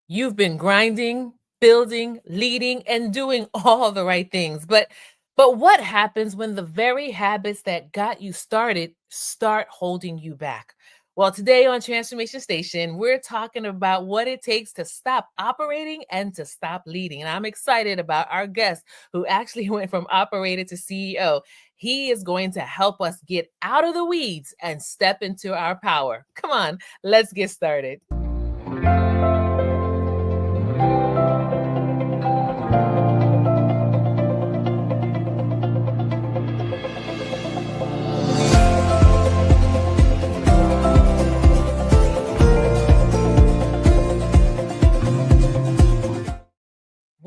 You've been grinding, building, leading, and doing all the right things. But what happens when the very habits that got you started start holding you back? Well, today on Transformation Station, we're talking about what it takes to stop operating and to stop leading. And I'm excited about our guest who actually went from operator to CEO. He is going to help us get out of the weeds and step into our power. Come on, let's get started.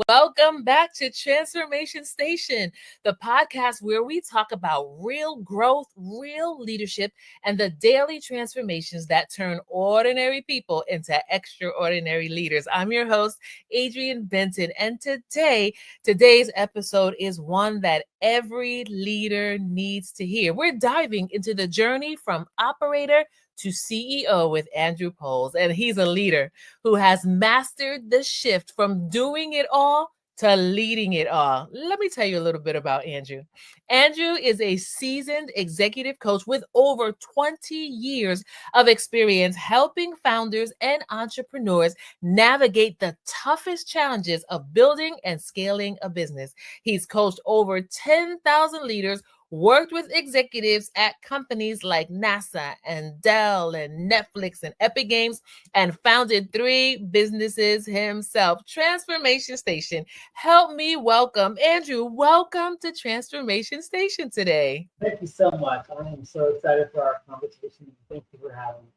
Welcome back to Transformation Station, the podcast where we talk about real growth, real leadership, and the daily transformations that turn ordinary people into extraordinary leaders. I'm your host, Adrienne Benton, and today's episode is one that every leader needs to hear. We're diving into the journey from operator to CEO with Andrew Poles, and he's a leader who has mastered the shift from doing it all to leading it all. Let me tell you a little bit about Andrew. Andrew is a seasoned executive coach with over 20 years of experience helping founders and entrepreneurs navigate the toughest challenges of building and scaling a business. He's coached over 10,000 leaders, worked with executives at companies like NASA and Dell and Netflix and Epic Games, and founded 3 businesses himself. Transformation Station. Help me welcome Andrew. Welcome to Transformation Station today. Thank you so much. I am so excited for our conversation. Thank you for having me.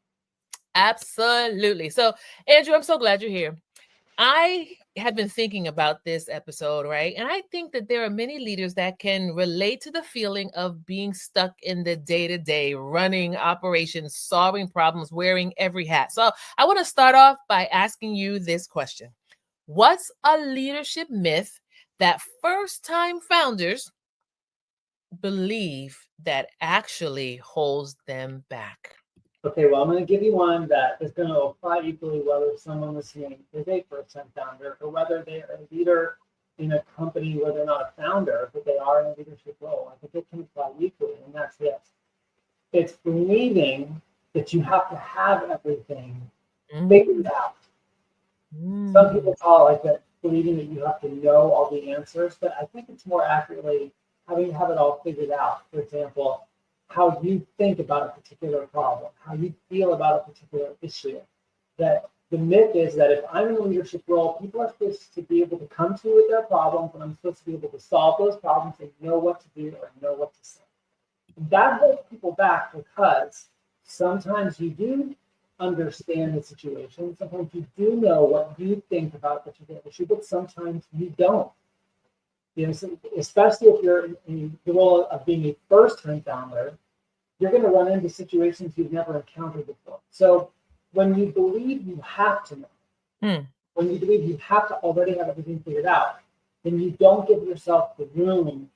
Absolutely. So, Andrew, I'm so glad you're here. I have been thinking about this episode, right? And I think that there are many leaders that can relate to the feeling of being stuck in the day to day, running operations, solving problems, wearing every hat. So I want to start off by asking you this question. What's a leadership myth that first time founders believe that actually holds them back? Okay, well, I'm going to give you one that is going to apply equally whether someone listening is a first-time founder or whether they are a leader in a company where they're not a founder, but they are in a leadership role. I think it can apply equally, and that's this. It's believing that you have to have everything figured out. Some people call it like that, believing that you have to know all the answers, but I think it's more accurately having to have it all figured out. For example, how you think about a particular problem, how you feel about a particular issue. That the myth is that if I'm in a leadership role, people are supposed to be able to come to me with their problems, and I'm supposed to be able to solve those problems and know what to do or know what to say. That holds people back because sometimes you do understand the situation. Sometimes you do know what you think about a particular issue, but sometimes you don't. You know, especially if you're in the role of being a first-time founder, you're going to run into situations you've never encountered before. So when you believe you have to know, when you believe you have to already have everything figured out, then you don't give yourself the room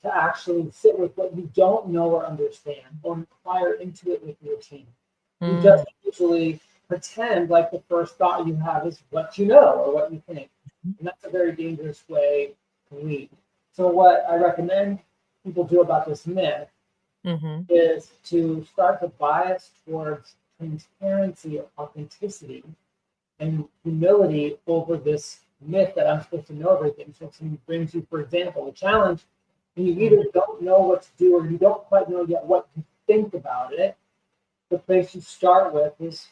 to actually sit with what you don't know or understand or inquire into it with your team. You just usually pretend like the first thought you have is what you know or what you think. And that's a very dangerous way to lead. So what I recommend people do about this myth is to start to bias towards transparency, authenticity, and humility over this myth that I'm supposed to know everything. So if someone brings you, for example, a challenge, and you either don't know what to do or you don't quite know yet what to think about it, the place you start with is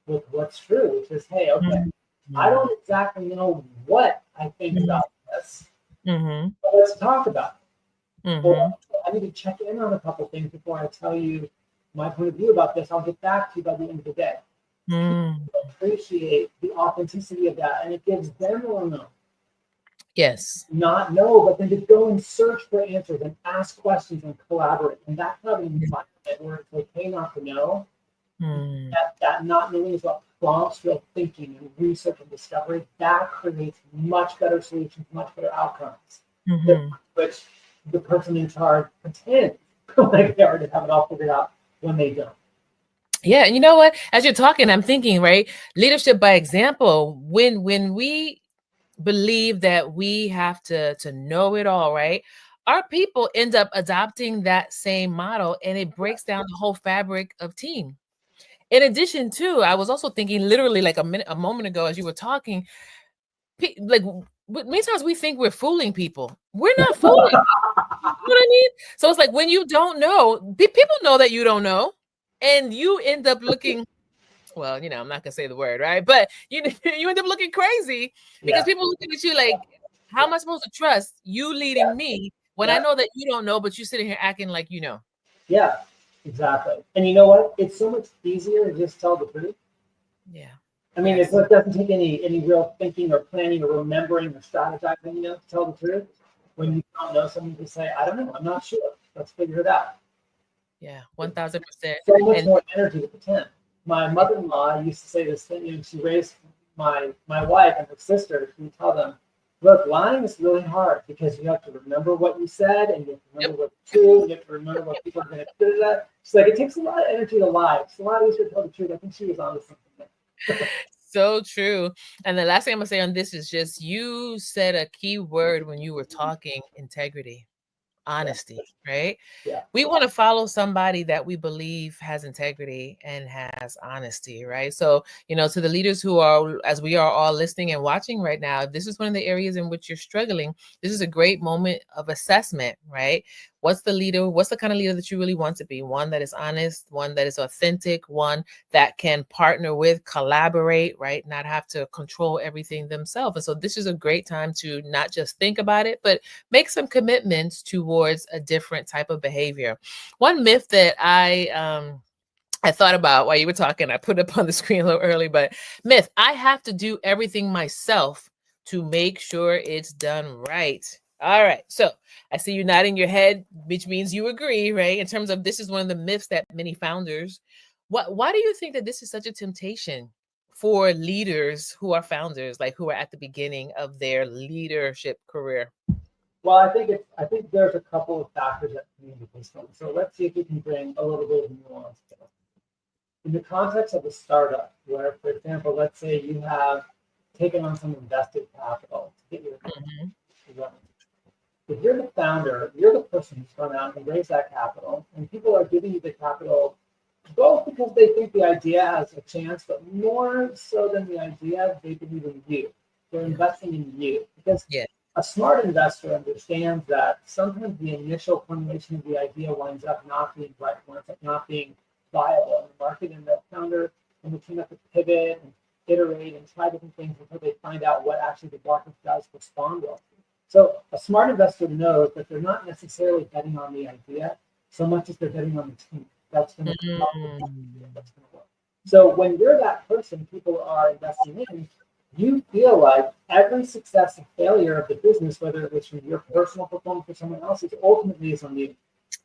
with what's true, which is, hey, okay, I don't exactly know what I think about this, but let's talk about it. Or I need to check in on a couple things before I tell you my point of view about this. I'll get back to you by the end of the day. People appreciate the authenticity of that, and it gives them a room. Yes. Not know, but then to go and search for answers and ask questions and collaborate. And that kind of environment where it's okay not to know, that not knowing is what prompts real thinking and research and discovery. That creates much better solutions, much better outcomes. Which the person in charge pretends like they already have it all figured out when they don't. Yeah, and you know what? As you're talking, I'm thinking, right? Leadership by example. When we believe that we have to know it all, right? Our people end up adopting that same model, and it breaks down the whole fabric of team. In addition to, I was also thinking literally like a moment ago as you were talking, like many times we think we're fooling people. We're not fooling. You know what I mean? So it's like when you don't know, people know that you don't know, and you end up looking, well, I'm not gonna say the word, right? But you you end up looking crazy because Yeah, people looking at you like, how am I supposed to trust you yeah, leading me when I yeah, know that you don't know, but you're sitting here acting like you know? yeah, exactly. And you know what? It's so much easier to just tell the truth. Yeah. I mean, Yes. it doesn't take any real thinking or planning or remembering or strategizing, to tell the truth. When you don't know something, to say, I don't know, I'm not sure. Let's figure it out. Yeah. 1000%. So much And more energy to pretend. My it, mother-in-law used to say this thing, she raised my wife and her sister. She would tell them, look, lying is really hard because you have to remember what you said and you have to yep. remember what's true and you have to remember what people are going to do that. She's like, it takes a lot of energy to lie. It's a lot easier to tell the truth. I think she was onto something there. So true. And the last thing I'm gonna say on this is just you said a key word when you were talking integrity, Yeah, honesty, right? yeah, We want to follow somebody that we believe has integrity and has honesty, right? So, to the leaders who are, as we are all listening and watching right now, if this is one of the areas in which you're struggling, this is a great moment of assessment, right? What's the leader? What's the kind of leader that you really want to be? One that is honest, one that is authentic, one that can partner with, collaborate, right? Not have to control everything themselves. And so this is a great time to not just think about it, but make some commitments towards a different type of behavior. One myth that I thought about while you were talking, I put up on the screen a little early, but myth, I have to do everything myself to make sure it's done right. All right. So I see you nodding your head, which means you agree, right? In terms of this is one of the myths that many founders, why do you think that this is such a temptation for leaders who are founders, like who are at the beginning of their leadership career? well, I think there's a couple of factors that come into this one. So let's see if we can bring a little bit of nuance to it. In the context of a startup, where, for example, let's say you have taken on some invested capital to get your company Mhm. running. If you're the founder, you're the person who's gone out and raised that capital, and people are giving you the capital both because they think the idea has a chance, but more so than the idea, they believe in you. They're Yeah. investing in you because Yeah. a smart investor understands that sometimes the initial formulation of the idea winds up not being right, winds up not being viable in the market, and the founder and the team have to pivot and iterate and try different things until they find out what actually the market does respond well to. So a smart investor knows that they're not necessarily betting on the idea so much as they're betting on the team that's going to come up with that idea Mm. that's going to work. So when you're that person people are investing in, you feel like every success and failure of the business, whether it was from your personal performance or someone else's, ultimately is on you.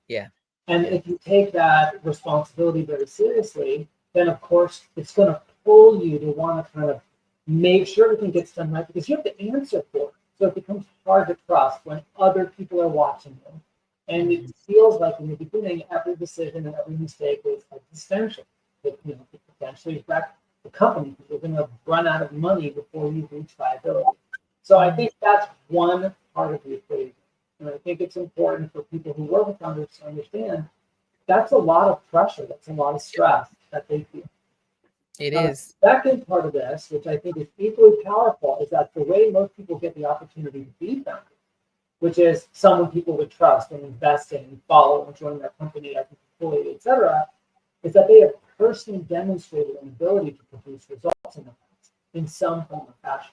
Yeah. And Yeah. if you take that responsibility very seriously, then of course it's going to pull you to want to kind of make sure everything gets done right because you have to answer for it. So it becomes hard to trust when other people are watching you. And it Mhm. feels like in the beginning, every decision and every mistake was existential. That could potentially wreck the company because you're going to run out of money before you reach viability. So I Mm. think that's one part of the equation. And I think it's important for people who work with founders to understand that's a lot of pressure, that's a lot of stress that they feel. It Now, the is. second part of this, which I think is equally powerful, is that the way most people get the opportunity to be founders, which is someone people would trust and invest in and follow and join their company as an employee, et cetera, is that they have personally demonstrated an ability to produce results in the past in some form or fashion.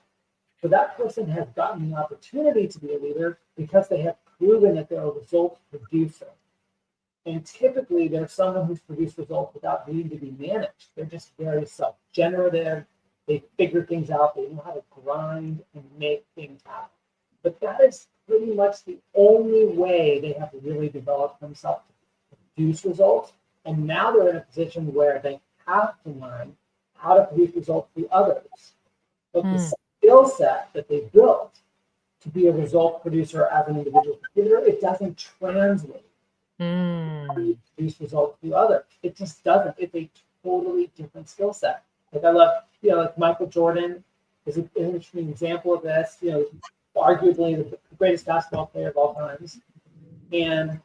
So that person has gotten the opportunity to be a leader because they have proven that they're a result producer. And typically, there's someone who's produced results without needing to be managed. They're just very self-generative. They figure things out. They know how to grind and make things happen. But that is pretty much the only way they have really developed themselves to produce results. And now they're in a position where they have to learn how to produce results for others. But the Mm. skill set that they built to be a result producer as an individual contributor, it doesn't translate Mm. produce results to others. It just doesn't. It's a totally different skill set. Like I love, like Michael Jordan is an interesting example of this. Arguably the greatest basketball player of all times, and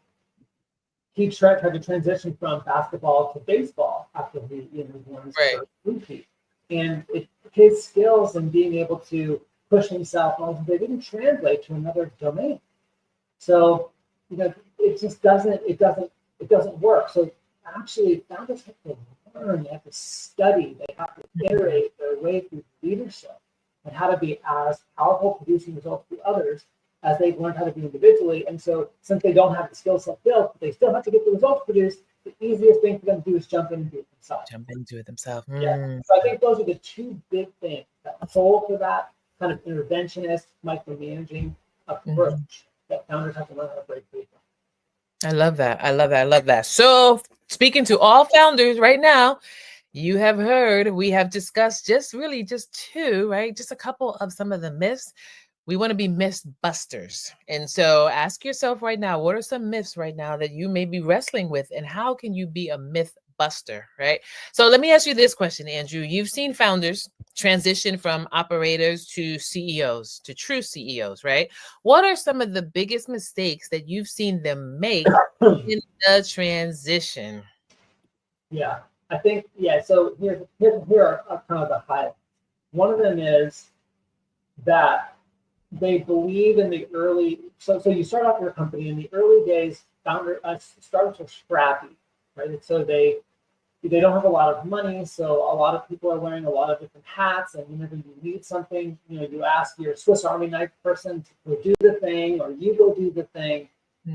he tried to transition from basketball to baseball after he won his Right. first repeat. And his skills and being able to push himself, they didn't translate to another domain. So it just doesn't work. So actually, founders have to learn, they have to study, they have to iterate their way through leadership and how to be as powerful, producing results to others as they've learned how to be individually. And so since they don't have the skill set built, but they still have to get the results produced, the easiest thing for them to do is jump in and do it themselves. Jump into it themselves. Yeah. So I think those are the two big things that solve for that kind of interventionist, micromanaging approach that founders have to learn how to break free from. I love that. I love that. I love that. So speaking to all founders right now, you have heard, we have discussed just two, right? Just a couple of some of the myths. We want to be myth busters. And so ask yourself right now, what are some myths right now that you may be wrestling with, and how can you be a myth buster, right? So let me ask you this question, Andrew. You've seen founders transition from operators to CEOs, to true CEOs, right? What are some of the biggest mistakes that you've seen them make in the transition? Yeah, I think, so here are kind of the highlights. One of them is that they believe in the early, so you start off your company in the early days, startups are scrappy, right? And so they don't have a lot of money, so a lot of people are wearing a lot of different hats, and whenever you need something, you ask your Swiss Army knife person to go do the thing, or you go do the thing.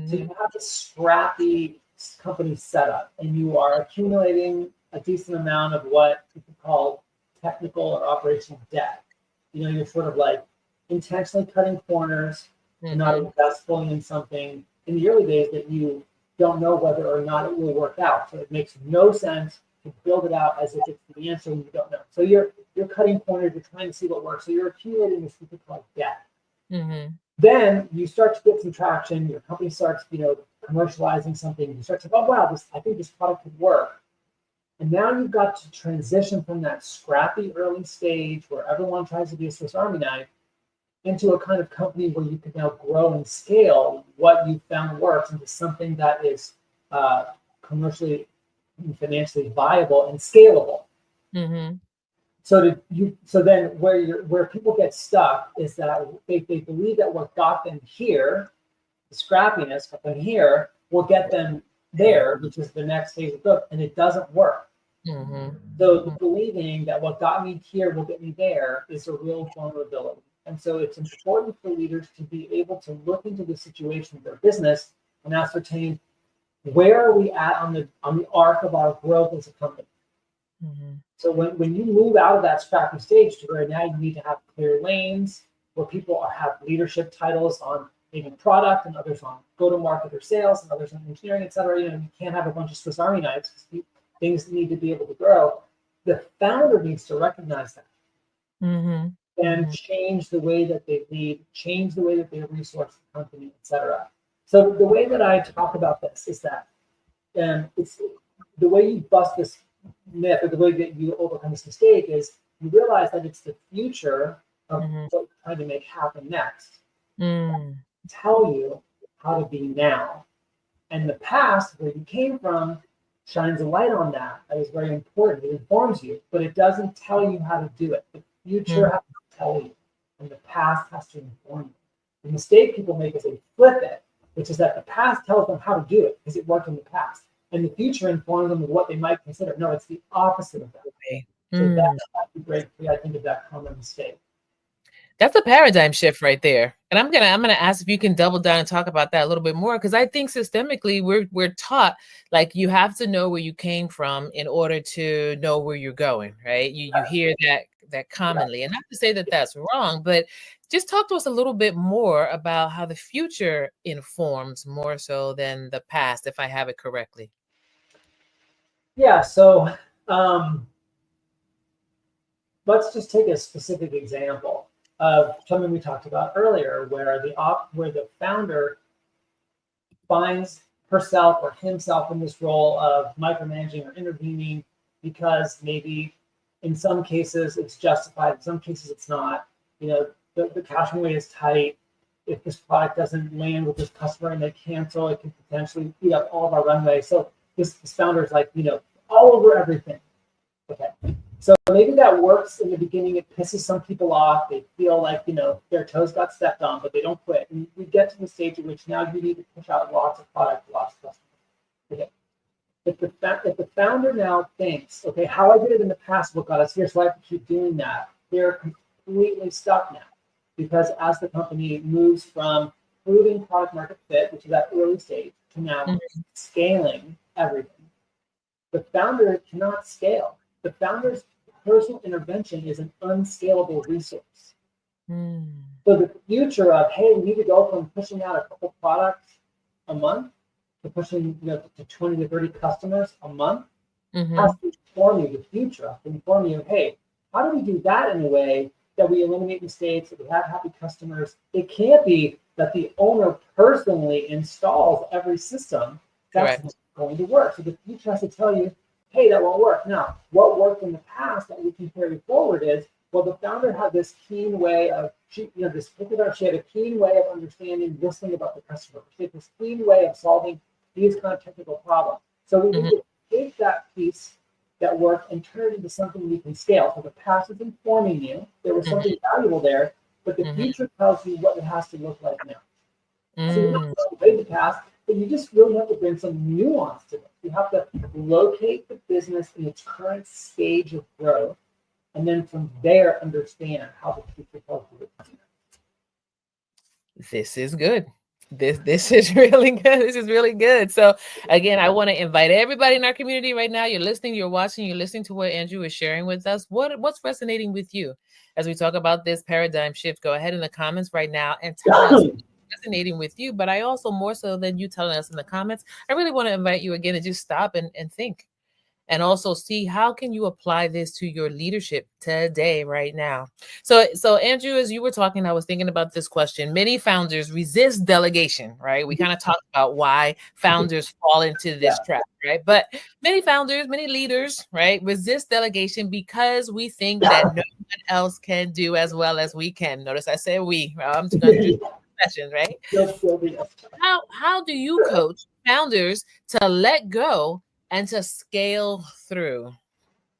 So you have a scrappy company setup, and you are accumulating a decent amount of what you could call technical or operational debt. You're sort of like intentionally cutting corners, not invest fully in something in the early days that you don't know whether or not it will work out. So it makes no sense to build it out as if it's the answer when you don't know. So you're cutting corners, you're trying to see what works. So you're accumulating this thing called debt. Then you start to get some traction. Your company starts, commercializing something. You start to go, oh wow, I think this product could work. And now you've got to transition from that scrappy early stage where everyone tries to be a Swiss Army knife into a kind of company where you can now grow and scale what you found works into something that is commercially and financially viable and scalable. So then where people get stuck is that they believe that what got them here, the scrappiness got them here, will get them there, which is the next phase of growth, and it doesn't work. So believing that what got me here will get me there is a real vulnerability. And so it's important for leaders to be able to look into the situation of their business and ascertain where are we at on the arc of our growth as a company. So when you move out of that scrappy stage to where now you need to have clear lanes, where people have leadership titles on maybe product and others on go-to-market or sales and others on engineering, et cetera, you can't have a bunch of Swiss Army knives because things need to be able to grow. The founder needs to recognize that and change the way that they lead, change the way that they resource the company, et cetera. So the way that I talk about this is that it's the way you bust this myth, or the way that you overcome this mistake, is you realize that it's the future of what you're trying to make happen next. Tell you how to be now. And the past, where you came from, shines a light on that. That is very important. It informs you, but it doesn't tell you how to do it. The future has to tell you, and the past has to inform you. The mistake people make is they flip it, which is that the past tells them how to do it because it worked in the past, and the future informs them of what they might consider. No, it's the opposite of that. So that's the break free, I think, of that common mistake. That's a paradigm shift right there. And I'm gonna ask if you can double down and talk about that a little bit more, because I think systemically we're taught like you have to know where you came from in order to know where you're going, right? You hear that commonly, and not to say that that's wrong, but just talk to us a little bit more about how the future informs more so than the past, if I have it correctly. Yeah. So let's just take a specific example of something we talked about earlier, where the founder finds herself or himself in this role of micromanaging or intervening because maybe in some cases it's justified, in some cases it's not. The cash runway is tight. If this product doesn't land with this customer and they cancel, it can potentially eat up all of our runway. So this founder is like, all over everything. Okay. So maybe that works in the beginning. It pisses some people off. They feel like, their toes got stepped on, but they don't quit. And we get to the stage in which now you need to push out lots of product, lots of customers. Okay. If the founder now thinks, okay, how I did it in the past, what got us here, so I have to keep doing that, they're completely stuck now. Because as the company moves from proving product market fit, which is that early stage, to now scaling everything, the founder cannot scale. The founder's personal intervention is an unscalable resource. So the future of, hey, we need to go from pushing out a couple products a month to pushing to 20 to 30 customers a month has to inform you. The future has to inform you, hey, how do we do that in a way that we eliminate mistakes, that we have happy customers? It can't be that the owner personally installs every system. That's not going to work. So the future has to tell you, hey, that won't work. Now, what worked in the past that we can carry forward is, well, the founder had this keen way of, she had a keen way of understanding, listening about the customer. She had this keen way of solving these kind of technical problems. So we need to take that piece that work and turn it into something we can scale. So the past is informing you. There was something valuable there, but the future tells you what it has to look like now. So you don't have to play the past, but you just really have to bring some nuance to it. You have to locate the business in its current stage of growth, and then from there understand how the future tells you. This is good. This is really good. This is really good. So again, I want to invite everybody in our community right now. You're listening, you're watching, you're listening to what Andrew is sharing with us. What's resonating with you as we talk about this paradigm shift? Go ahead in the comments right now and tell us what's resonating with you. But I also, more so than you telling us in the comments, I really want to invite you again to just stop and think. And also see how can you apply this to your leadership today, right now. So Andrew, as you were talking, I was thinking about this question. Many founders resist delegation, right? We kind of talked about why founders fall into this trap, right? But many founders, many leaders, right, resist delegation because we think that no one else can do as well as we can. Notice I said we. I'm just going to do sessions, right? How do you coach founders to let go and to scale through?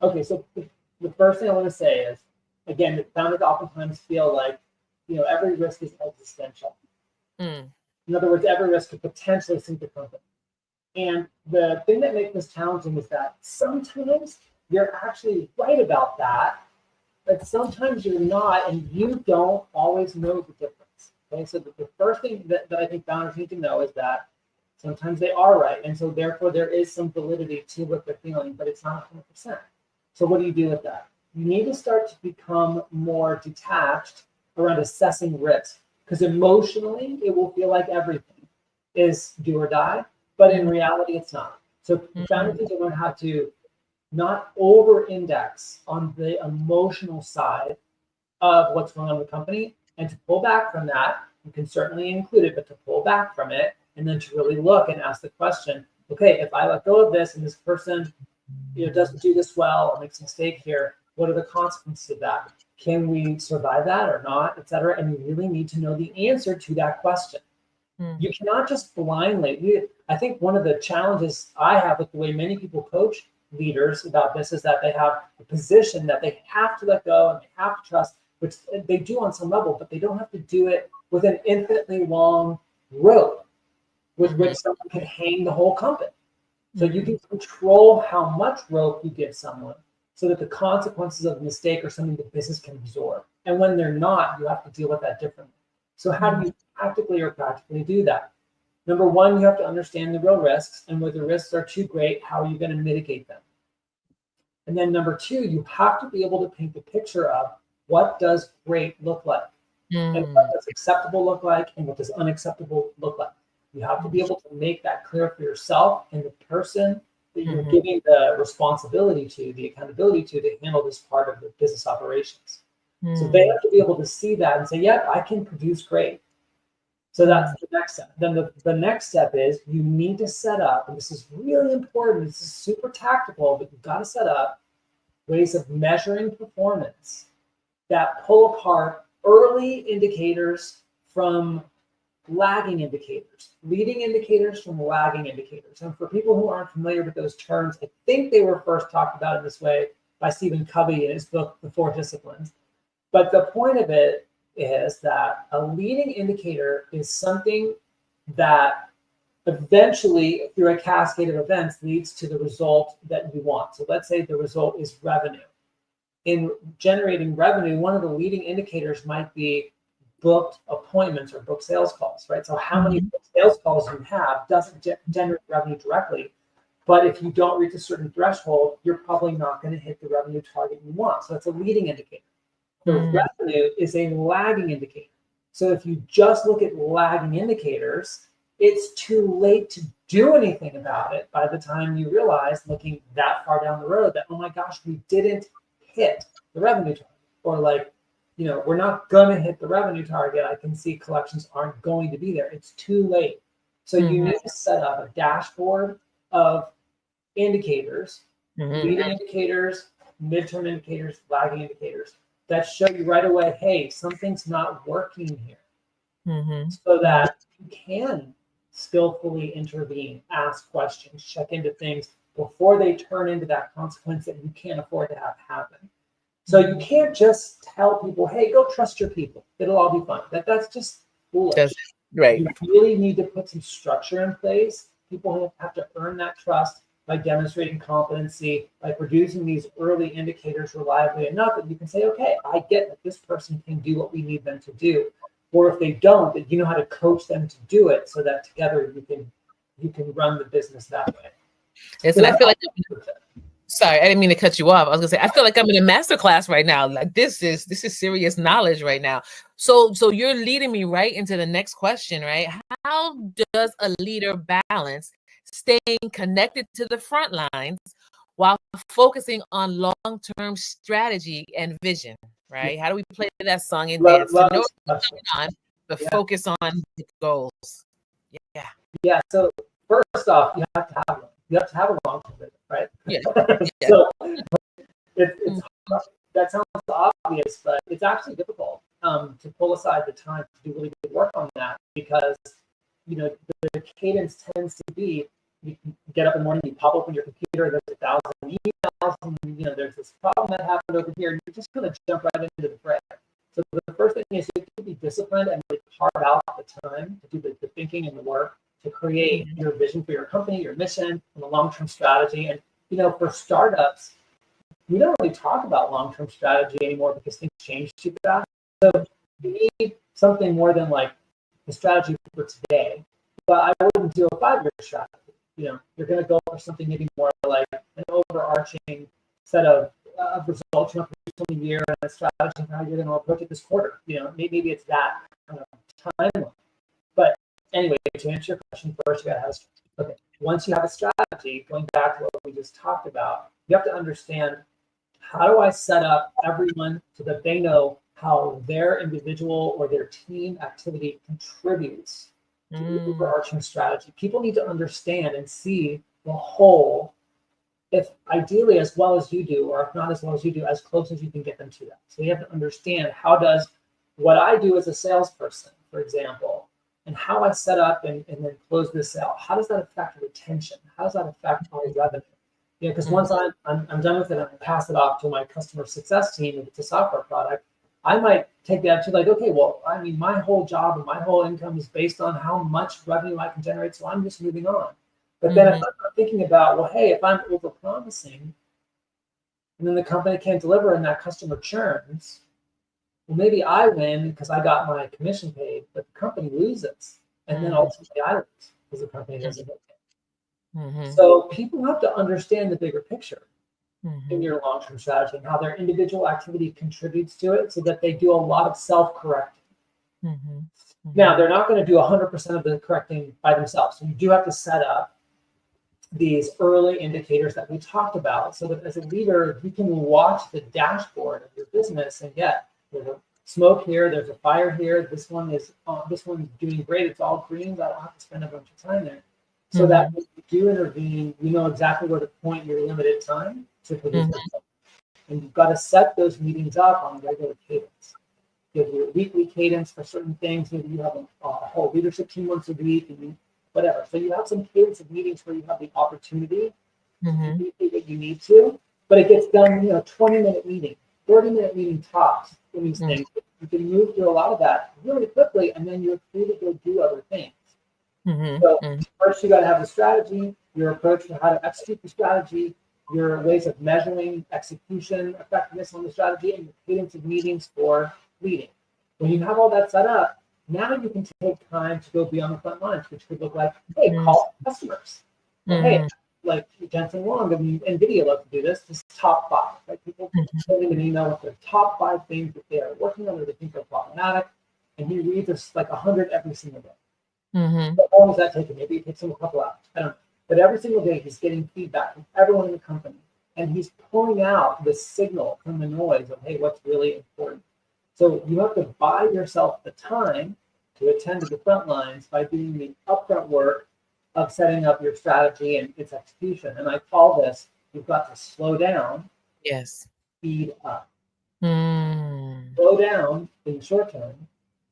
Okay, so the first thing I want to say is, again, that founders oftentimes feel like, every risk is existential. In other words, every risk could potentially sink the company. And the thing that makes this challenging is that sometimes you're actually right about that, but sometimes you're not, and you don't always know the difference. Okay, so the first thing that I think founders need to know is that sometimes they are right. And so therefore there is some validity to what they're feeling, but it's not 100%. So what do you do with that? You need to start to become more detached around assessing risk, because emotionally it will feel like everything is do or die, but in reality it's not. So founders need to learn how to not over-index on the emotional side of what's going on in the company, and to pull back from that. You can certainly include it, but to pull back from it, and then to really look and ask the question, okay, if I let go of this and this person doesn't do this well or makes a mistake here, what are the consequences of that? Can we survive that or not, et cetera? And you really need to know the answer to that question. You cannot just blindly, I think one of the challenges I have with the way many people coach leaders about this is that they have a position that they have to let go and they have to trust, which they do on some level, but they don't have to do it with an infinitely long rope with which someone can hang the whole company. So you can control how much rope you give someone so that the consequences of a mistake are something the business can absorb. And when they're not, you have to deal with that differently. So how do you tactically or practically do that? Number one, you have to understand the real risks, and where the risks are too great, how are you going to mitigate them? And then number two, you have to be able to paint the picture of what does great look like, and what does acceptable look like, and what does unacceptable look like. You have to be able to make that clear for yourself and the person that you're giving the responsibility to, the accountability to handle this part of the business operations. So they have to be able to see that and say, yeah, I can produce great. So that's the next step. Then the next step is you need to set up, and this is really important, this is super tactical, but you've got to set up ways of measuring performance that pull apart early indicators from lagging indicators, leading indicators from lagging indicators. And for people who aren't familiar with those terms, I think they were first talked about in this way by Stephen Covey in his book, The Four Disciplines. But the point of it is that a leading indicator is something that eventually, through a cascade of events, leads to the result that we want. So let's say the result is revenue. In generating revenue, one of the leading indicators might be booked appointments or booked sales calls, right? So how many sales calls you have doesn't generate revenue directly. But if you don't reach a certain threshold, you're probably not going to hit the revenue target you want. So that's a leading indicator. The revenue is a lagging indicator. So if you just look at lagging indicators, it's too late to do anything about it by the time you realize, looking that far down the road, that, oh my gosh, we didn't hit the revenue target. Or like, we're not going to hit the revenue target. I can see collections aren't going to be there. It's too late. So you need to set up a dashboard of indicators, leading indicators, midterm indicators, lagging indicators, that show you right away, hey, something's not working here. So that you can skillfully intervene, ask questions, check into things before they turn into that consequence that you can't afford to have happen. So you can't just tell people, hey, go trust your people. It'll all be fine. That's just foolish. Right. You really need to put some structure in place. People have to earn that trust by demonstrating competency, by producing these early indicators reliably enough that you can say, okay, I get that this person can do what we need them to do. Or if they don't, that you know how to coach them to do it so that together you can run the business that way. Yes, and I feel like, sorry, I didn't mean to cut you off. I was gonna say, I feel like I'm in a master class right now. Like this is serious knowledge right now. So you're leading me right into the next question, right? How does a leader balance staying connected to the front lines while focusing on long-term strategy and vision, right? How do we play that song and dance to know what's going on, but focus on the goals? Yeah. So first off, you have to have one. You have to have a long-term vision, right? Yeah. So it's that sounds obvious, but it's actually difficult to pull aside the time to do really good work on that, because the cadence tends to be, you get up in the morning, you pop open your computer, there's 1,000 emails, and there's this problem that happened over here, and you're just going to jump right into the fray. So the first thing is you have to be disciplined and really carve out the time to do the thinking and the work to create your vision for your company, your mission, and the long-term strategy. And for startups, we don't really talk about long-term strategy anymore because things change too fast. So you need something more than like the strategy for today. But I wouldn't do a 5-year strategy. You're going to go for something maybe more like an overarching set of results you have to do in a year, and a strategy for how you're going to approach it this quarter. Maybe it's that kind of timeline. But anyway, to answer your question first, you got to have okay. Once you have a strategy, going back to what we just talked about, you have to understand, how do I set up everyone so that they know how their individual or their team activity contributes to the overarching strategy. People need to understand and see the whole, if ideally as well as you do, or if not as well as you do, as close as you can get them to that. So you have to understand, how does what I do as a salesperson, for example, and how I set up and then close this sale, how does that affect retention? How does that affect my revenue? Because once I'm done with it, and I pass it off to my customer success team, if it's a software product, I might take that to like, okay, well, I mean, my whole job and my whole income is based on how much revenue I can generate, so I'm just moving on. But then if I'm thinking about, well, hey, if I'm over-promising and then the company can't deliver and that customer churns, well, maybe I win because I got my commission paid, but the company loses. And then ultimately I lose because the company doesn't get paid. So people have to understand the bigger picture in your long-term strategy and how their individual activity contributes to it, so that they do a lot of self-correcting. Now, they're not going to do 100% of the correcting by themselves. So you do have to set up these early indicators that we talked about, so that as a leader, you can watch the dashboard of your business and get, smoke here, there's a fire here. This one's doing great. It's all greens. I don't have to spend a bunch of time there. So that when you do intervene, you know exactly where to point your limited time to produce results. And you've got to set those meetings up on a regular cadence. You have your weekly cadence for certain things. Maybe you have a whole leadership team once a week, and whatever. So you have some cadence of meetings where you have the opportunity to communicate what you need to, but it gets done, 20-minute meeting, 30-minute meeting tops for these things. You can move through a lot of that really quickly, and then you're free to go do other things. So first you got to have the strategy, your approach to how to execute the strategy, your ways of measuring execution effectiveness on the strategy, and your cadence of meetings for leading. When you have all that set up, now you can take time to go beyond the front lines, which could look like, hey, call customers. Or, hey, like Jensen Wong and NVIDIA love to do this, just top 5. Right? People send him an email with their top 5 things that they are working on or they think are problematic, and he reads us like 100 every single day. So how long does that take him? Maybe it takes him a couple hours. I don't know. But every single day he's getting feedback from everyone in the company, and he's pulling out the signal from the noise of, hey, what's really important. So you have to buy yourself the time to attend to the front lines by doing the upfront work of setting up your strategy and its execution. And I call this, you've got to slow down, speed up. Slow down in the short term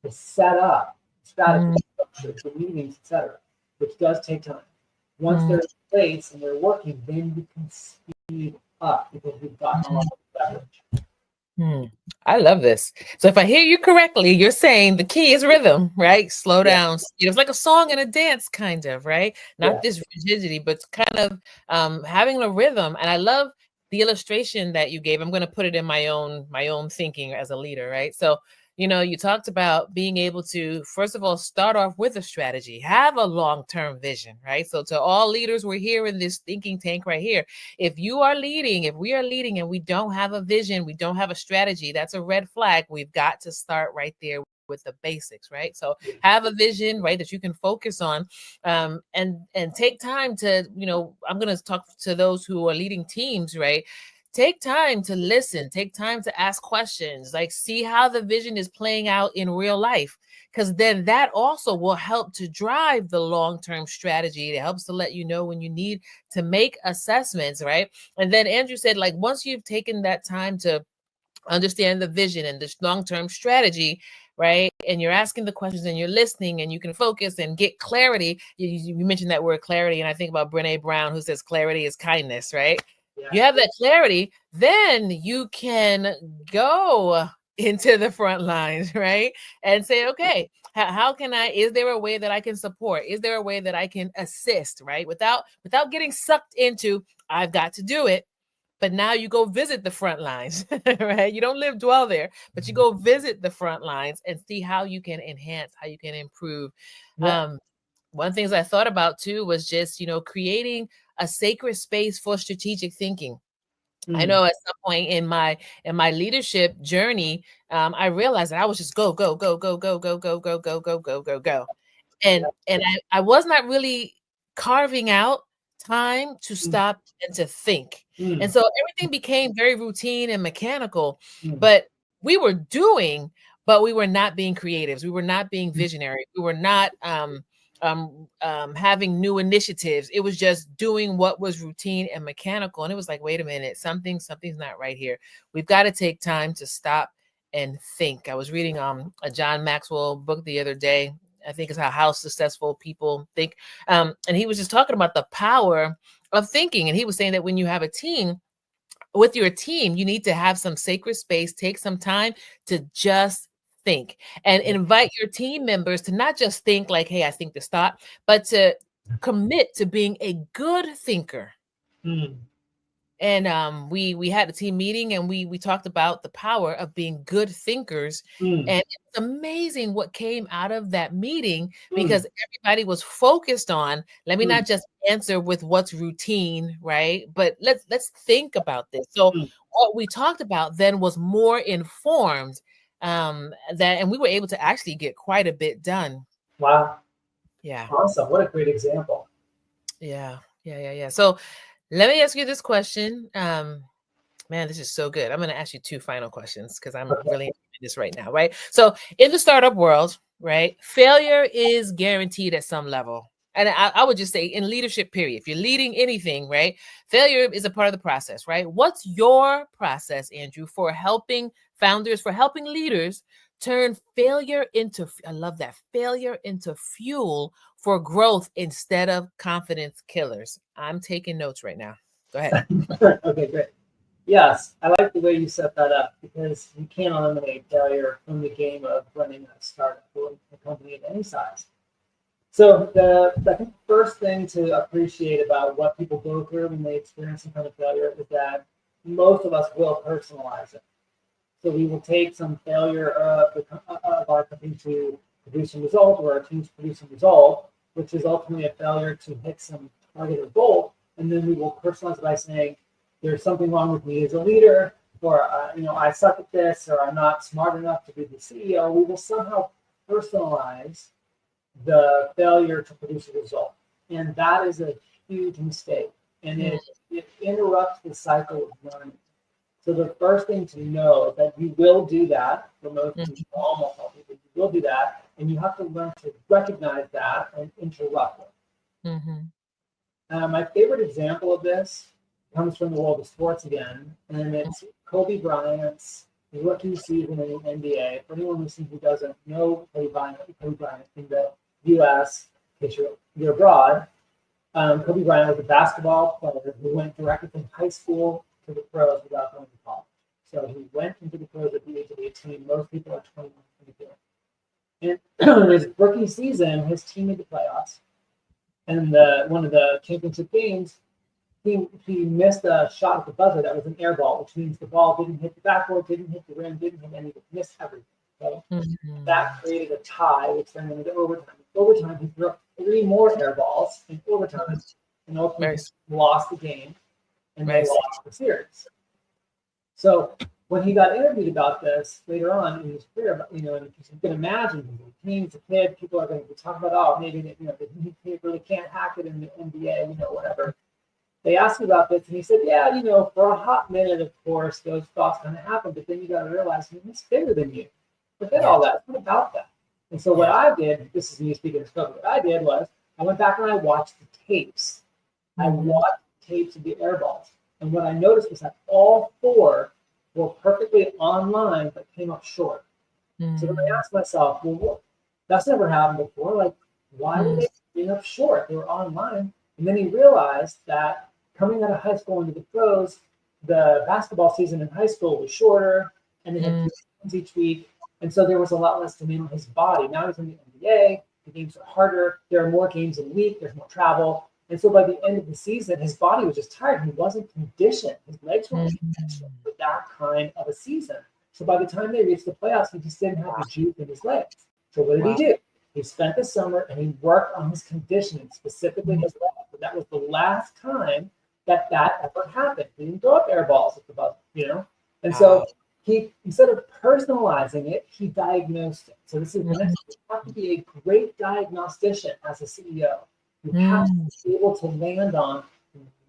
to set up strategy, structures, the meetings, etc., which does take time. Once they're in place and they're working, then you can speed up because you've gotten a lot of leverage. I love this. So if I hear you correctly, you're saying the key is rhythm, right? Slow down. It's like a song and a dance, kind of, right? Not this rigidity, but kind of having a rhythm. And I love the illustration that you gave. I'm going to put it in my own thinking as a leader, right? So you talked about being able to, first of all, start off with a strategy, have a long-term vision, right? So to all leaders, we're here in this thinking tank right here. If we are leading and we don't have a vision, we don't have a strategy, that's a red flag. We've got to start right there with the basics, right? So have a vision, right, that you can focus on, and take time to, I'm going to talk to those who are leading teams, right? Take time to listen, take time to ask questions, like see how the vision is playing out in real life, because then that also will help to drive the long-term strategy. It helps to let you know when you need to make assessments, right? And then Andrew said, like, once you've taken that time to understand the vision and this long-term strategy, right, and you're asking the questions and you're listening and you can focus and get clarity. You mentioned that word clarity, and I think about Brene Brown, who says clarity is kindness, right? You have that clarity, then you can go into the front lines, right? And say, okay, how can is there a way that I can support? Is there a way that I can assist, right? Without getting sucked into, I've got to do it. But now you go visit the front lines, right? You don't dwell there, but you go visit the front lines and see how you can enhance, how you can improve. One of the things I thought about too was just, creating a sacred space for strategic thinking. I know at some point in my leadership journey, I realized that I was just go, go, go, go, go, go, go, go, go, go, go, go, go. And I was not really carving out time to stop and to think. And so everything became very routine and mechanical, but we were doing, but we were not being creatives. We were not being visionary. We were not having new initiatives. It was just doing what was routine and mechanical. And it was like, wait a minute, something's not right here. We've got to take time to stop and think. I was reading a John Maxwell book the other day. I think it's how successful people think. And he was just talking about the power of thinking. And he was saying that when you have a team, with your team, you need to have some sacred space, take some time to just think and invite your team members to not just think like, hey, I think this thought, but to commit to being a good thinker. And we had a team meeting and we talked about the power of being good thinkers. And it's amazing what came out of that meeting, because everybody was focused on, let me not just answer with what's routine, right? But let's think about this. So what we talked about then was more informed, and we were able to actually get quite a bit done. Wow. Yeah. Awesome. What a great example. Yeah. So let me ask you this question. Man, this is so good. I'm going to ask you 2 final questions because I'm really this right now, right? So in the startup world, right, failure is guaranteed at some level. And I would just say in leadership, period, if you're leading anything, right, failure is a part of the process, right? What's your process, Andrew, for helping founders, for helping leaders turn failure into, I love that, failure into fuel for growth instead of confidence killers? I'm taking notes right now. Go ahead. Okay, great. Yes, I like the way you set that up because you can't eliminate failure from the game of running a startup or a company of any size. So I think the first thing to appreciate about what people go through when they experience some kind of failure is that most of us will personalize it. So we will take some failure of our company to produce a result or our team to produce a result, which is ultimately a failure to hit some target or goal, and then we will personalize it by saying, there's something wrong with me as a leader, or I suck at this, or I'm not smart enough to be the CEO. We will somehow personalize the failure to produce a result. And that is a huge mistake. And it interrupts the cycle of learning. So the first thing to know is that you will do that for most people, almost all people, you will do that. And you have to learn to recognize that and interrupt it. My favorite example of this comes from the world of sports again, and it's Kobe Bryant's rookie season in the NBA. For anyone listening who doesn't know Kobe Bryant in the U.S., in case you're abroad, Kobe Bryant was a basketball player who went directly from high school to the pros without going to college. So he went into the pros at the age of 18. Most people are 21, 22. And in his rookie season, his team made the playoffs. And one of the championship games, he missed a shot at the buzzer that was an air ball, which means the ball didn't hit the backboard, didn't hit the rim, didn't hit anything, missed everything. Okay? That created a tie, which then went into overtime. Overtime, he threw 3 more air balls in overtime, and ultimately lost the game, and they lost the series. So when he got interviewed about this later on in his career, and you can imagine, he's a kid, people are going to talk about, oh, maybe he really can't hack it in the NBA, whatever. They asked him about this, and he said, yeah, for a hot minute, of course, those thoughts kind of happen, but then you got to realize he's bigger than you. Forget all that. It's not about that. And so what I did, this is me speaking as Kobe, what I did was I went back and I watched the tapes. I watched tapes of the air balls. And what I noticed was that all 4 were perfectly online, but came up short. So then I asked myself, well, that's never happened before. Like, why were they coming up short? They were online. And then he realized that coming out of high school into the pros, the basketball season in high school was shorter, and they had 2 games each week. And so there was a lot less demand on his body. Now he's in the NBA. The games are harder. There are more games a week. There's more travel. And so by the end of the season, his body was just tired. He wasn't conditioned. His legs weren't conditioned for that kind of a season. So by the time they reached the playoffs, he just didn't have the juice in his legs. So what did he do? He spent the summer and he worked on his conditioning, specifically his legs. But that was the last time that ever happened. He didn't throw up air balls at the buzzer, And so he, instead of personalizing it, he diagnosed it. So this is the next thing. You have to be a great diagnostician as a CEO. You have to be able to land on,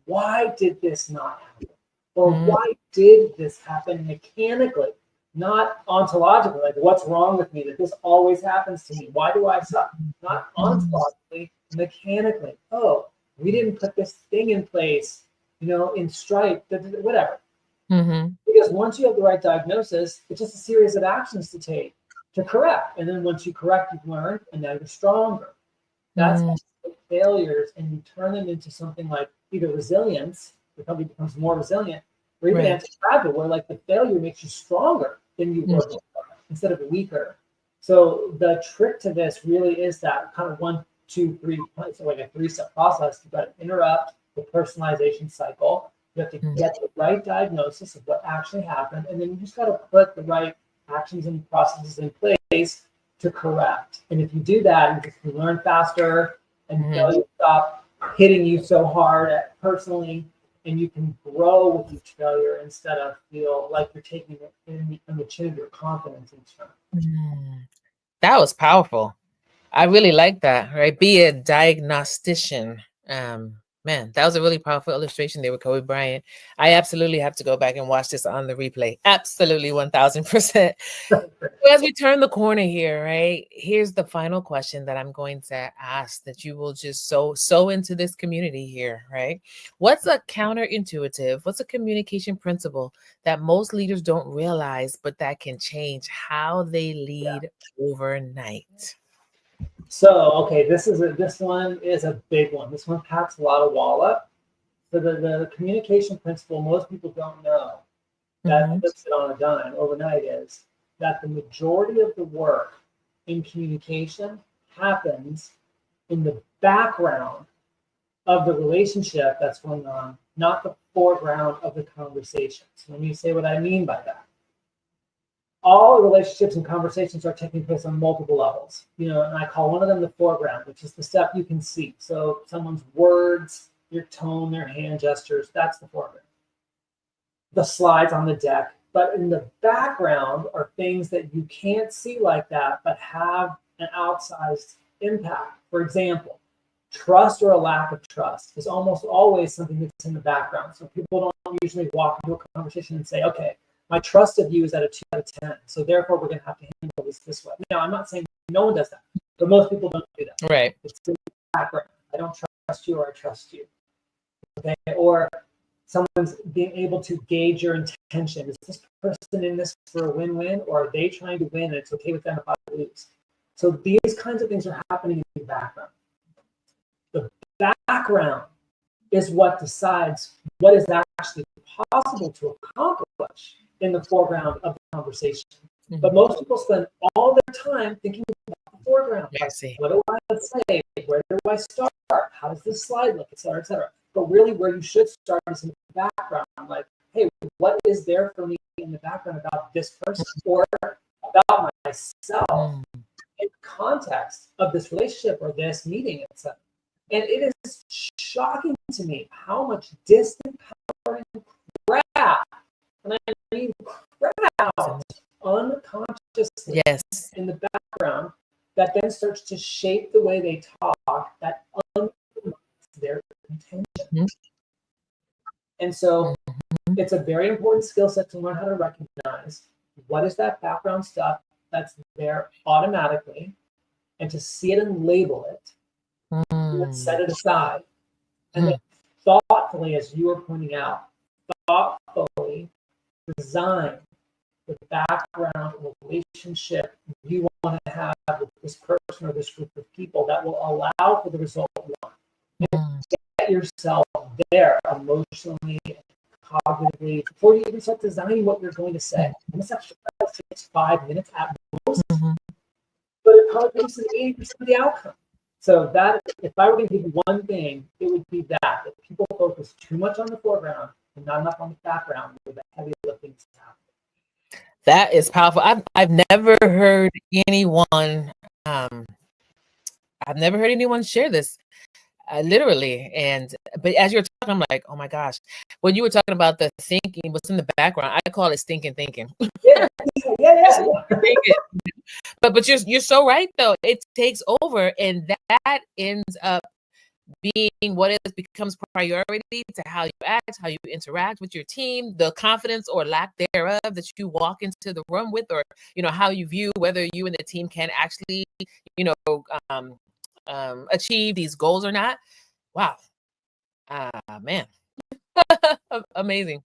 why did this not happen? Or why did this happen mechanically, not ontologically? Like, what's wrong with me that this always happens to me? Why do I suck? Not ontologically, mechanically. Oh, we didn't put this thing in place, in Stripe, whatever. Because once you have the right diagnosis, it's just a series of actions to take to correct. And then once you correct, you've learned, and now you're stronger. That's failures, and you turn them into something like either resilience, the company becomes more resilient, or even anti-fragile, where like the failure makes you stronger than you were before, instead of weaker. So the trick to this really is that kind of 1, 2, 3, so like a 3-step process. You've got to interrupt the personalization cycle. You have to get the right diagnosis of what actually happened, and then you just got to put the right actions and processes in place to correct. And if you do that, you can learn faster, and failure stop hitting you so hard personally, and you can grow with each failure instead of feel like you're taking it in the chin of your confidence each time. That was powerful. I really like that, right? Be a diagnostician. Man, that was a really powerful illustration there with Kobe Bryant. I absolutely have to go back and watch this on the replay. Absolutely, 1000%. As we turn the corner here, right? Here's the final question that I'm going to ask that you will just so into this community here, right? What's a counterintuitive, what's a communication principle that most leaders don't realize, but that can change how they lead overnight? So, okay, this one is a big one. This one packs a lot of wallop. So the communication principle most people don't know that Mhm. flips it on a dime overnight is that the majority of the work in communication happens in the background of the relationship that's going on, not the foreground of the conversation. So let me say what I mean by that. All relationships and conversations are taking place on multiple levels, and I call one of them the foreground, which is the stuff you can see. So someone's words, your tone, their hand gestures, that's the foreground. The slides on the deck, but in the background are things that you can't see like that, but have an outsized impact. For example, trust or a lack of trust is almost always something that's in the background. So people don't usually walk into a conversation and say, okay, my trust of you is at a 2 out of 10. So therefore, we're going to have to handle this way. Now, I'm not saying no one does that, but most people don't do that. Right. It's in the background. I don't trust you or I trust you. Okay. Or someone's being able to gauge your intention. Is this person in this for a win-win, or are they trying to win and it's okay with them if I lose? So these kinds of things are happening in the background. The background is what decides what is actually possible to accomplish in the foreground of the conversation. Mm-hmm. But most people spend all their time thinking about the foreground. Like, what do I say? Where do I start? How does this slide look? Et cetera, et cetera. But really where you should start is in the background. Like, hey, what is there for me in the background about this person or about myself in context of this relationship or this meeting, etc. And it is shocking to me how much distant power and crap, and I mean crap, unconsciously in the background that then starts to shape the way they talk, that undermines their intention. Mm-hmm. And so it's a very important skill set to learn how to recognize what is that background stuff that's there automatically, and to see it and label it, and then set it aside. And then thoughtfully, as you were pointing out, thoughtfully design the background relationship you want to have with this person or this group of people that will allow for the result you want. And get yourself there emotionally, cognitively, before you even start designing what you're going to say. And this actually takes 5 minutes at most, but it probably produces 80% of the outcome. So that, if I were going to give you one thing, it would be that people focus too much on the foreground and not enough on the background where the heavy lifting is happening. That is powerful. I've never heard anyone share this literally. But as you're talking, I'm like, oh my gosh. When you were talking about the thinking, what's in the background, I call it stinking thinking. Yeah. But you're so right though. It takes over, and that ends up being what it becomes priority to how you act, how you interact with your team, the confidence or lack thereof that you walk into the room with, or how you view whether you and the team can actually achieve these goals or not. Wow, man, amazing.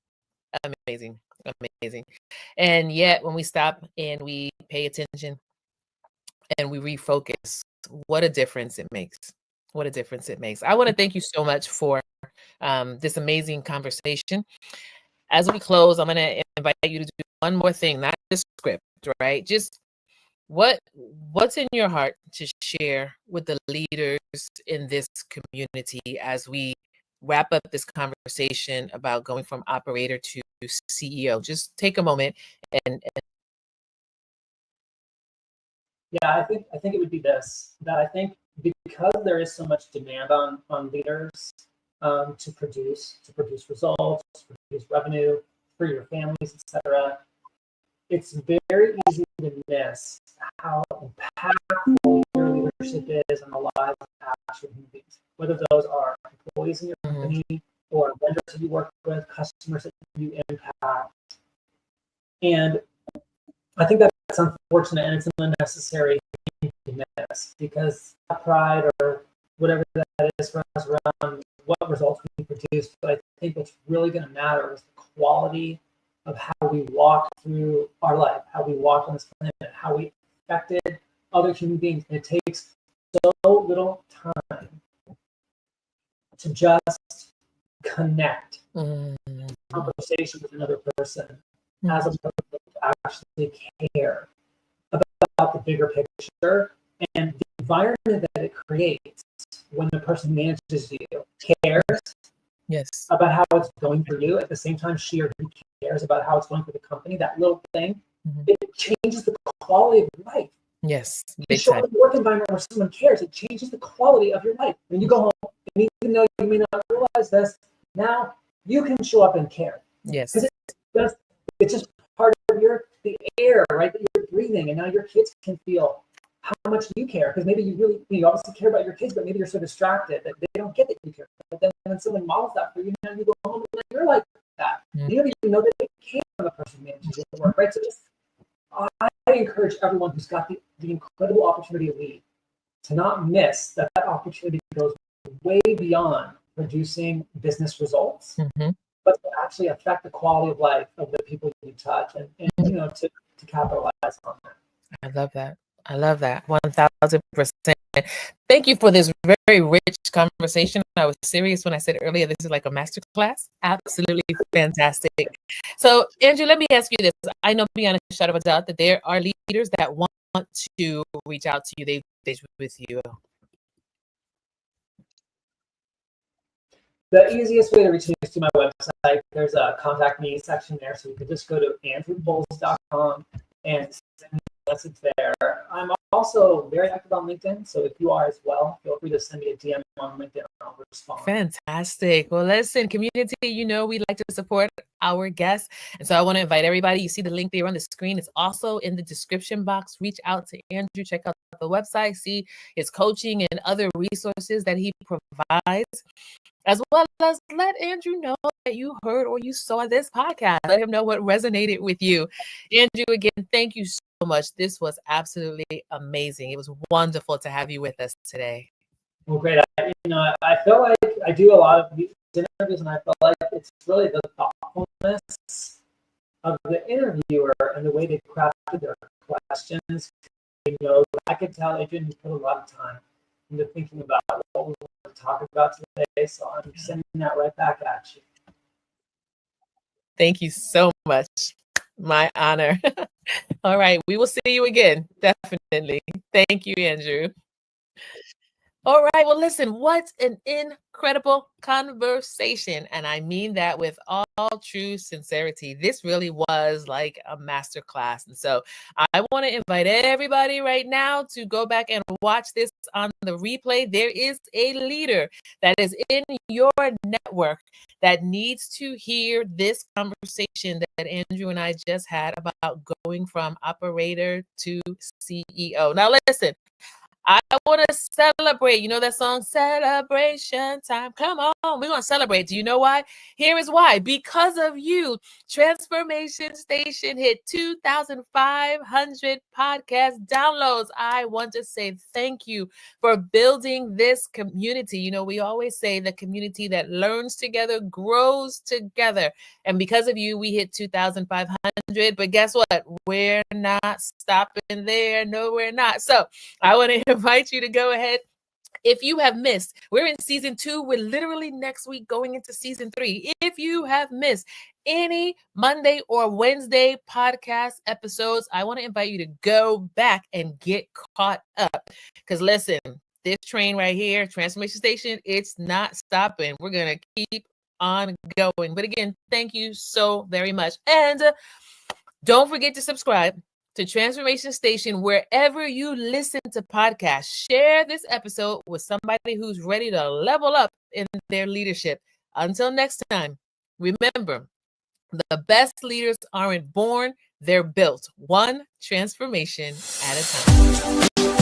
And yet when we stop and we pay attention and we refocus, what a difference it makes. I want to thank you so much for this amazing conversation. As we close, I'm going to invite you to do one more thing, not the script, right? Just what's in your heart to share with the leaders in this community as we wrap up this conversation about going from operator to CEO. Just take a moment and yeah, I think it would be this, that I think because there is so much demand on leaders to produce results, to produce revenue for your families, etc. It's very easy to miss how impactful your leadership is on the lives of actual human beings, whether those are employees in your company or vendors that you work with, customers that you impact. And I think that's unfortunate and it's an unnecessary thing to miss, because pride or whatever that is for us around what results we produce. But I think what's really going to matter is the quality of how we walk through our life, how we walk on this planet, how we affected other human beings. And it takes so little time to just connect conversation with another person as opposed to actually care about the bigger picture and the environment that it creates when the person manages you cares about how it's going for you. At the same time, she or he cares about how it's going for the company. That little thing, it changes the quality of your life. Yes. You show up in a work environment where someone cares, it changes the quality of your life. When you go home, and even though you may not realize this, now you can show up and care. Yes. Because it's just part of the air, right, that you're breathing. And now your kids can feel how much you care. Because maybe you obviously care about your kids, but maybe you're so distracted that they don't get that you care. But then when someone models that for you, now you go home and you're like that. You don't even know that they care for the person managing your work, right? So just I encourage everyone who's got the incredible opportunity to lead to not miss that opportunity goes way beyond producing business results, but to actually affect the quality of life of the people you touch and to capitalize on that. I love that. I love that. 1000%. Thank you for this very rich conversation. I was serious when I said earlier, this is like a masterclass. Absolutely fantastic. So, Andrew, let me ask you this. I know beyond a shadow of a doubt that there are leaders that want to reach out to you. They with you. The easiest way to reach me is to my website. There's a contact me section there, so you can just go to andrewbowles.com and send me a message there. I'm also very active on LinkedIn, so if you are as well, feel free to send me a DM on LinkedIn and I'll respond. Fantastic. Well, listen, community, we like to support our guests. And so I want to invite everybody. You see the link there on the screen. It's also in the description box. Reach out to Andrew, check out the website, see his coaching and other resources that he provides, as well as let Andrew know that you heard or you saw this podcast. Let him know what resonated with you. Andrew, again, thank you so much. This was absolutely amazing. It was wonderful to have you with us today. Well, great. I feel like I do a lot of these interviews, and I feel like it's really the thoughtfulness of the interviewer and the way they crafted their questions. I could tell Adrienne put a lot of time into thinking about what we want to talk about today, so I'm sending that right back at you. Thank you so much. My honor. All right, we will see you again, definitely. Thank you, Andrew. All right, well, listen, what an incredible conversation. And I mean that with all true sincerity. This really was like a masterclass. And so I want to invite everybody right now to go back and watch this on the replay. There is a leader that is in your network that needs to hear this conversation that Andrew and I just had about going from operator to CEO. Now, listen. I want to celebrate. You know that song, Celebration Time? Come on, we're going to celebrate. Do you know why? Here is why. Because of you, Transformation Station hit 2,500 podcast downloads. I want to say thank you for building this community. We always say the community that learns together grows together. And because of you, we hit 2,500. But guess what? We're not stopping there. No, we're not. So I want to invite you to go ahead. If you have missed, we're in season 2. We're literally next week going into season 3. If you have missed any Monday or Wednesday podcast episodes, I want to invite you to go back and get caught up. Because listen, this train right here, Transformation Station, it's not stopping. We're going to keep on going. But again, thank you so very much. And don't forget to subscribe to Transformation Station wherever you listen to podcasts. Share this episode with somebody who's ready to level up in their leadership. Until next time, remember, the best leaders aren't born, they're built, one transformation at a time.